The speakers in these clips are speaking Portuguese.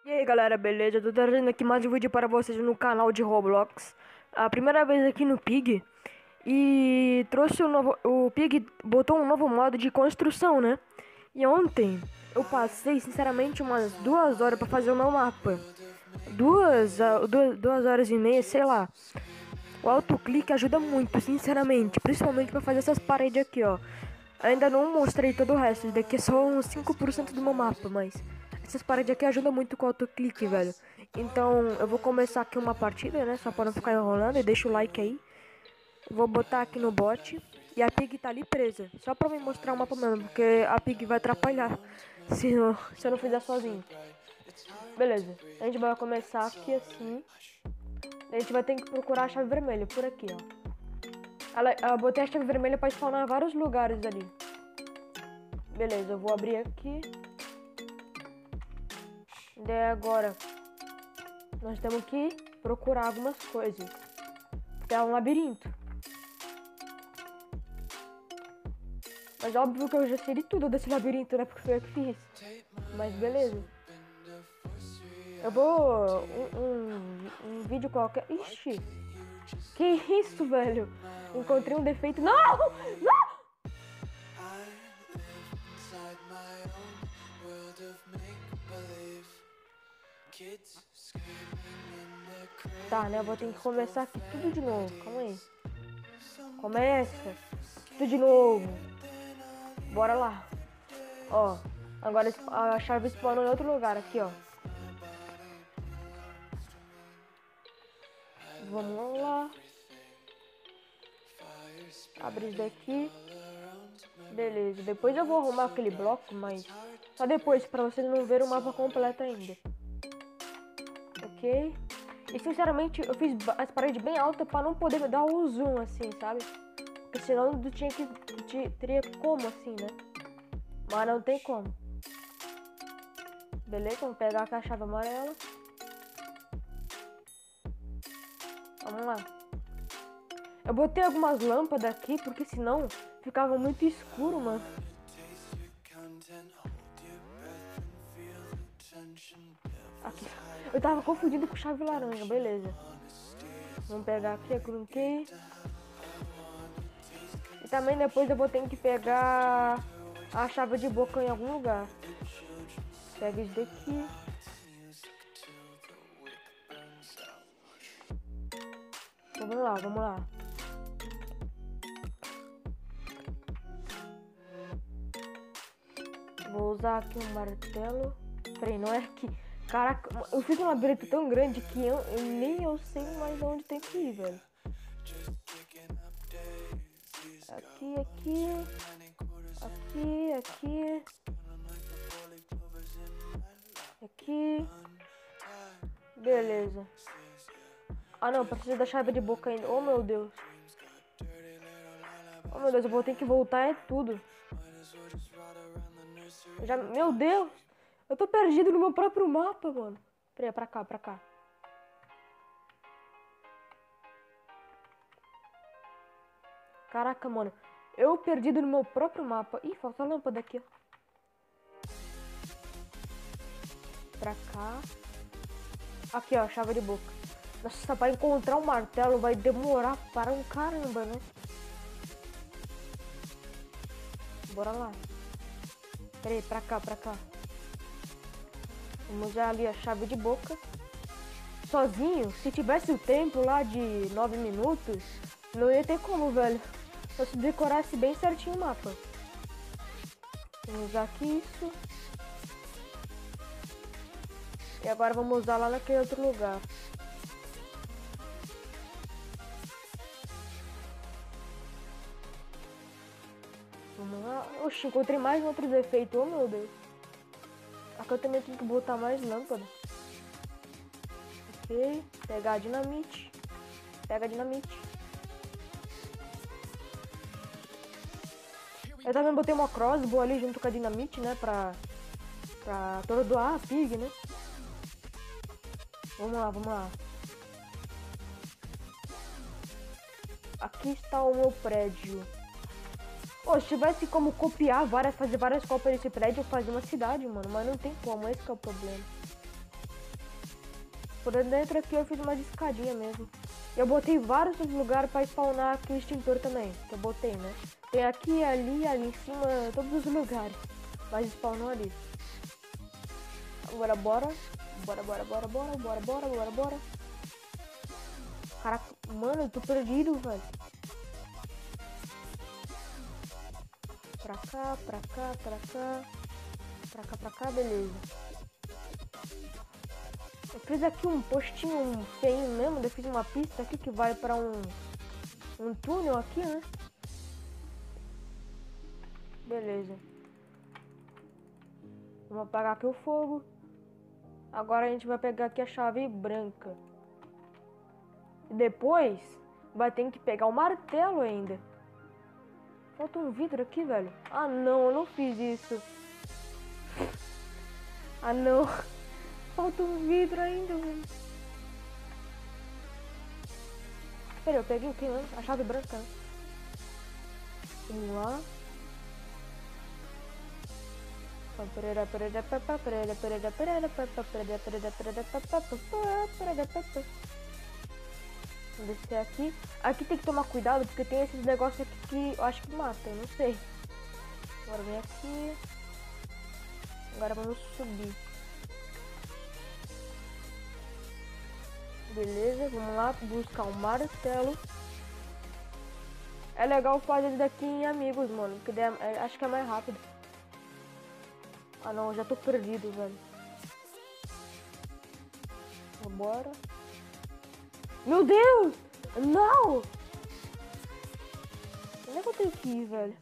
E aí galera, beleza? Eu tô trazendo aqui mais um vídeo para vocês no canal de Roblox. A primeira vez aqui no Pig. E trouxe o Pig botou um novo modo de construção, né? E ontem eu passei sinceramente umas 2 horas para fazer o meu mapa. 2 horas e meia, sei lá. O autoclique ajuda muito, sinceramente, principalmente para fazer essas paredes aqui, ó. Ainda não mostrei todo o resto, isso daqui é só uns 5% do meu mapa, mas essas paredes aqui ajudam muito com o autoclique, velho. Então eu vou começar aqui uma partida, né? Só para não ficar enrolando, e deixa o like aí. Vou botar aqui no bot. E a Pig tá ali presa, só pra me mostrar o mapa mesmo, porque a Pig vai atrapalhar se eu não fizer sozinho. Beleza, a gente vai começar aqui assim. A gente vai ter que procurar a chave vermelha por aqui, ó. Eu botei a chave vermelha pra spawnar em vários lugares ali. Beleza, eu vou abrir aqui. Daí agora nós temos que procurar algumas coisas, porque é um labirinto. Mas óbvio que eu já sei de tudo desse labirinto, né? Porque foi eu que fiz. Mas beleza. Eu vou... Um vídeo qualquer... Ixi! Que isso, velho? Encontrei um defeito... Não! Não! Tá, né? Eu vou ter que começar aqui tudo de novo. Calma aí. Começa. Tudo de novo. Bora lá. Ó. Agora a chave spawnou em outro lugar. Aqui, ó. Vamos lá. Abre isso daqui. Beleza. Depois eu vou arrumar aquele bloco, mas... Só depois, pra vocês não verem o mapa completo ainda. Ok. E sinceramente, eu fiz as paredes bem altas pra não poder dar o zoom assim, sabe? Porque senão teria como assim, né? Mas não tem como. Beleza, vamos pegar a chave amarela. Vamos lá. Eu botei algumas lâmpadas aqui, porque senão ficava muito escuro, mano. Aqui. Eu tava confundindo com chave laranja, beleza. Vamos pegar aqui, cliquei. E também depois eu vou ter que pegar a chave de boca em algum lugar. Pega isso daqui. Vamos lá, vamos lá. Vou usar aqui um martelo. Peraí, não é aqui. Caraca, eu fiz um labirinto tão grande que nem eu sei mais onde tem que ir, velho. Aqui, aqui. Aqui, aqui. Aqui. Beleza. Ah não, precisa da chave de boca ainda. Oh meu Deus. Oh meu Deus, eu vou ter que voltar é tudo. Meu Deus. Eu tô perdido no meu próprio mapa, mano. Peraí, pra cá, pra cá. Caraca, mano. Eu perdido no meu próprio mapa. Ih, falta a lâmpada aqui, ó. Pra cá. Aqui, ó, chave de boca. Nossa, pra encontrar um martelo vai demorar para um caramba, né? Bora lá. Peraí, pra cá, pra cá. Vamos usar ali a chave de boca. Sozinho, se tivesse o tempo lá de 9 minutos, não ia ter como, velho. Só se decorasse bem certinho o mapa. Vamos usar aqui isso. E agora vamos usar lá naquele outro lugar. Vamos lá. Oxi, encontrei mais um outro defeito. Oh, meu Deus. Aqui eu também tenho que botar mais lâmpada. Ok. Pegar a dinamite. Pega a dinamite. Eu também botei uma crossbow ali junto com a dinamite, né? Pra atordoar a Pig, né? Vamos lá, vamos lá. Aqui está o meu prédio. Oh, se tivesse como fazer várias cópias desse prédio, eu fazia uma cidade, mano. Mas não tem como, esse que é o problema. Por dentro aqui eu fiz uma escadinha mesmo. Eu botei vários lugares pra spawnar aqui o extintor também. Que eu botei, né? Tem aqui, ali, ali em cima, todos os lugares. Mas spawnou ali. Agora bora. Bora. Caraca, mano, eu tô perdido, velho. Pra cá, beleza. Eu fiz aqui um postinho feio mesmo, eu fiz uma pista aqui que vai pra um túnel aqui, né? Beleza. Vamos apagar aqui o fogo. Agora a gente vai pegar aqui a chave branca. E depois vai ter que pegar o martelo ainda. Falta um vidro aqui, velho. Ah, não, eu não fiz isso. Ah, não. Falta um vidro ainda, velho. Pera, eu peguei o que, né? A chave branca, né? Vamos lá. Vamos descer aqui. Aqui tem que tomar cuidado porque tem esses negócios aqui que eu acho que matam, não sei. Agora vem aqui. Agora vamos subir. Beleza, vamos lá buscar um martelo. É legal fazer isso daqui em amigos, mano, porque acho que é mais rápido. Ah não, eu já tô perdido, velho. Vambora. Meu Deus! Não! Onde é que eu tenho que ir, velho?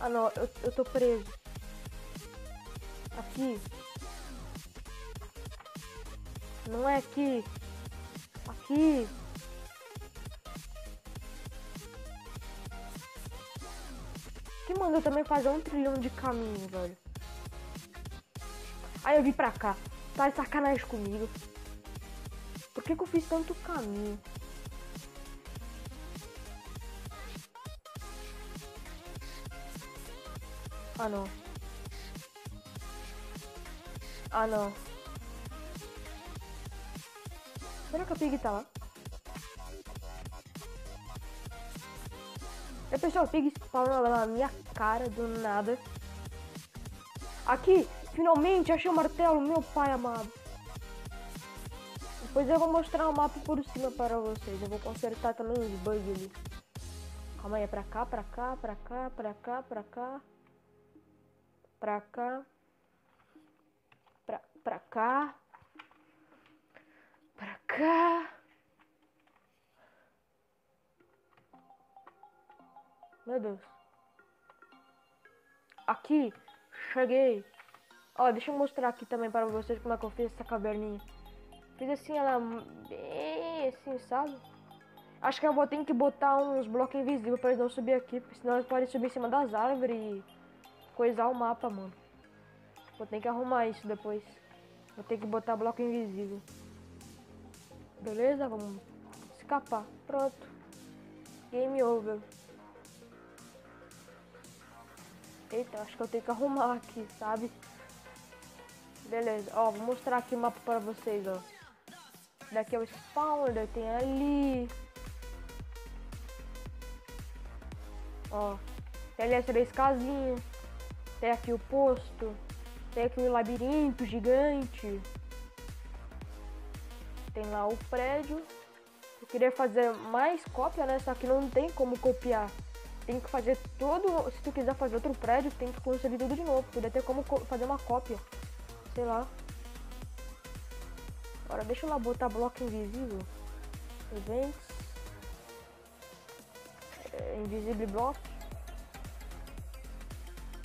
Ah não, eu tô preso. Aqui. Não é aqui. Aqui. Que manda também fazer 1 trilhão de caminho, velho. Aí eu vim pra cá. Tá de sacanagem comigo. Por que eu fiz tanto caminho? Ah não. Ah não. Será que a Pig tá lá? E pessoal, a Pig spawnou na minha cara do nada. Aqui, finalmente achei o martelo, meu pai amado. Depois eu vou mostrar o mapa por cima para vocês. Eu vou consertar também os bugs ali. Calma aí, é pra cá. Pra cá. Meu Deus. Aqui, cheguei. Ó, deixa eu mostrar aqui também para vocês como é que eu fiz essa caverninha. Fiz assim, ela bem assim, sabe? Acho que eu vou ter que botar uns blocos invisíveis para eles não subir aqui, porque senão eles podem subir em cima das árvores e coisar o mapa, mano. Vou ter que arrumar isso depois. Vou ter que botar bloco invisível. Beleza? Vamos escapar. Pronto. Game over. Eita, acho que eu tenho que arrumar aqui, sabe? Beleza. Ó, vou mostrar aqui o mapa para vocês, ó. Daqui é o spawner, tem ali. Ó. Tem ali as 3 casinhas. Tem aqui o posto. Tem aqui o labirinto gigante. Tem lá o prédio. Eu queria fazer mais cópia, né? Só que não tem como copiar. Tem que fazer todo... Se tu quiser fazer outro prédio, tem que construir tudo de novo. Podia ter como fazer uma cópia. Sei lá. Agora deixa eu lá botar bloco invisível. Eventos. Invisible block.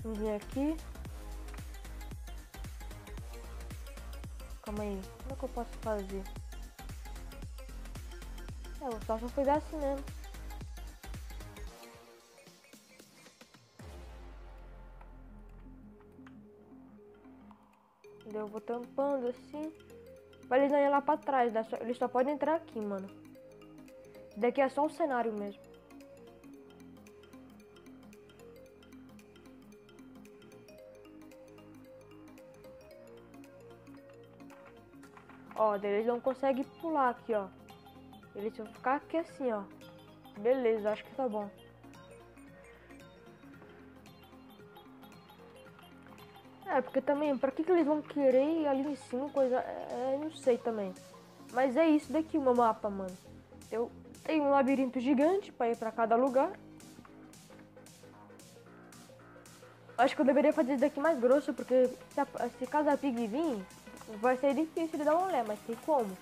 Vamos vir aqui. Calma aí. Como é que eu posso fazer? Eu só se eu fizer assim mesmo. Eu vou tampando assim. Pra eles não irem lá pra trás. Eles só podem entrar aqui, mano. Daqui é só um cenário mesmo. Ó, daí eles não conseguem pular aqui, ó. Eles vão ficar aqui assim, ó. Beleza, acho que tá bom. É, porque também, pra que eles vão querer ir ali em cima, coisa... não sei também. Mas é isso daqui o meu mapa, mano. Eu tenho um labirinto gigante pra ir pra cada lugar. Acho que eu deveria fazer isso daqui mais grosso, porque se cada pig vir, vai ser difícil de dar uma olhada, mas tem como.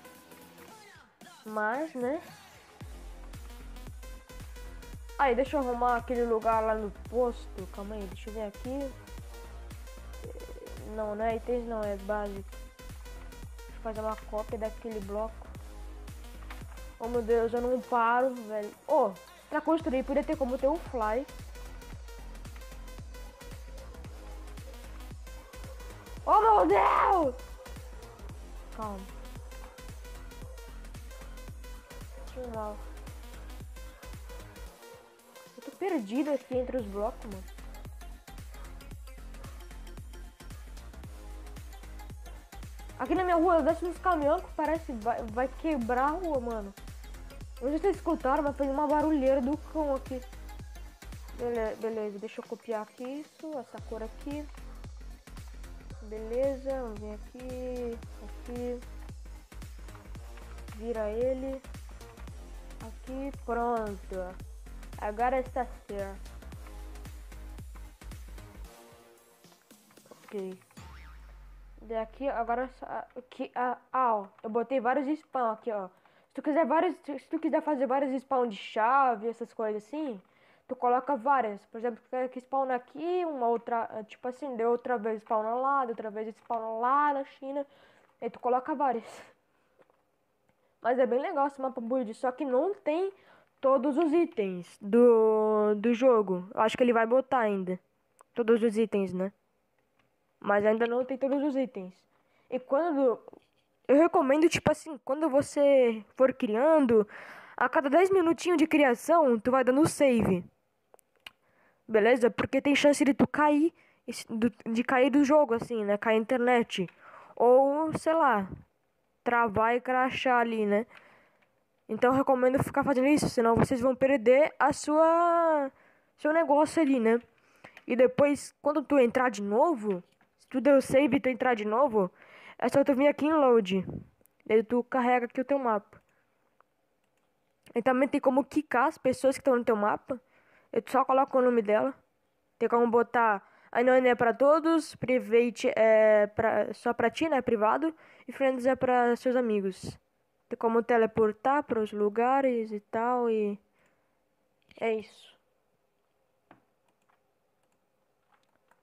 Mas, né? Aí, deixa eu arrumar aquele lugar lá no posto. Calma aí, deixa eu ver aqui. Não, não é itens, não, é básico. Deixa eu fazer uma cópia daquele bloco. Oh, meu Deus, eu não paro, velho. Oh, pra construir, podia ter como ter um fly. Oh, meu Deus! Calma. Mal. Eu tô perdido aqui entre os blocos, mano. Aqui na minha rua, desce uns caminhões que parece vai quebrar a rua, mano. Não sei se vocês escutaram, mas fez uma barulheira do cão aqui. Beleza, deixa eu copiar aqui isso, essa cor aqui. Beleza, vamos vir aqui. Vira ele. Aqui, pronto. Agora está certo. Ok. Daqui, agora aqui, ó, eu botei vários spawn aqui, ó. Se tu quiser fazer vários spawn de chave, essas coisas assim, tu coloca várias. Por exemplo, tu quer que spawna aqui, uma outra, tipo assim, deu outra vez spawna lá, outra vez spawna lá na China. Aí tu coloca várias. Mas é bem legal esse mapa build, só que não tem todos os itens do jogo. Eu acho que ele vai botar ainda. Todos os itens, né? Mas ainda não tem todos os itens. E quando... Eu recomendo, tipo assim, quando você for criando, a cada 10 minutinhos de criação, tu vai dando save. Beleza? Porque tem chance de tu cair, de cair do jogo, assim, né? Cair a internet. Ou, sei lá, travar e crashar ali, né? Então eu recomendo ficar fazendo isso, senão vocês vão perder seu negócio ali, né? E depois, quando tu entrar de novo, se tu deu save e tu entrar de novo, é só tu vir aqui em load. Daí tu carrega aqui o teu mapa. E também tem como quicar as pessoas que estão no teu mapa. E tu só coloca o nome dela. Tem como botar Unknown é pra todos, Private é só pra ti, né? Privado. E Friends é pra seus amigos. Tem como teleportar para os lugares e tal. E é isso.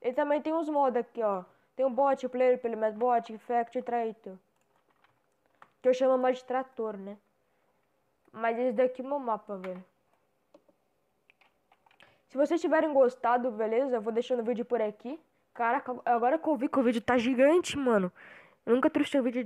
E também tem uns mods aqui, ó. Tem um bot, player, pelo mais bot, infect e traitor. Que eu chamo mais de trator, né? Mas esse daqui é o meu mapa, velho. Se vocês tiverem gostado, beleza? Eu vou deixando o vídeo por aqui. Caraca, agora que eu vi que o vídeo tá gigante, mano. Eu nunca trouxe um vídeo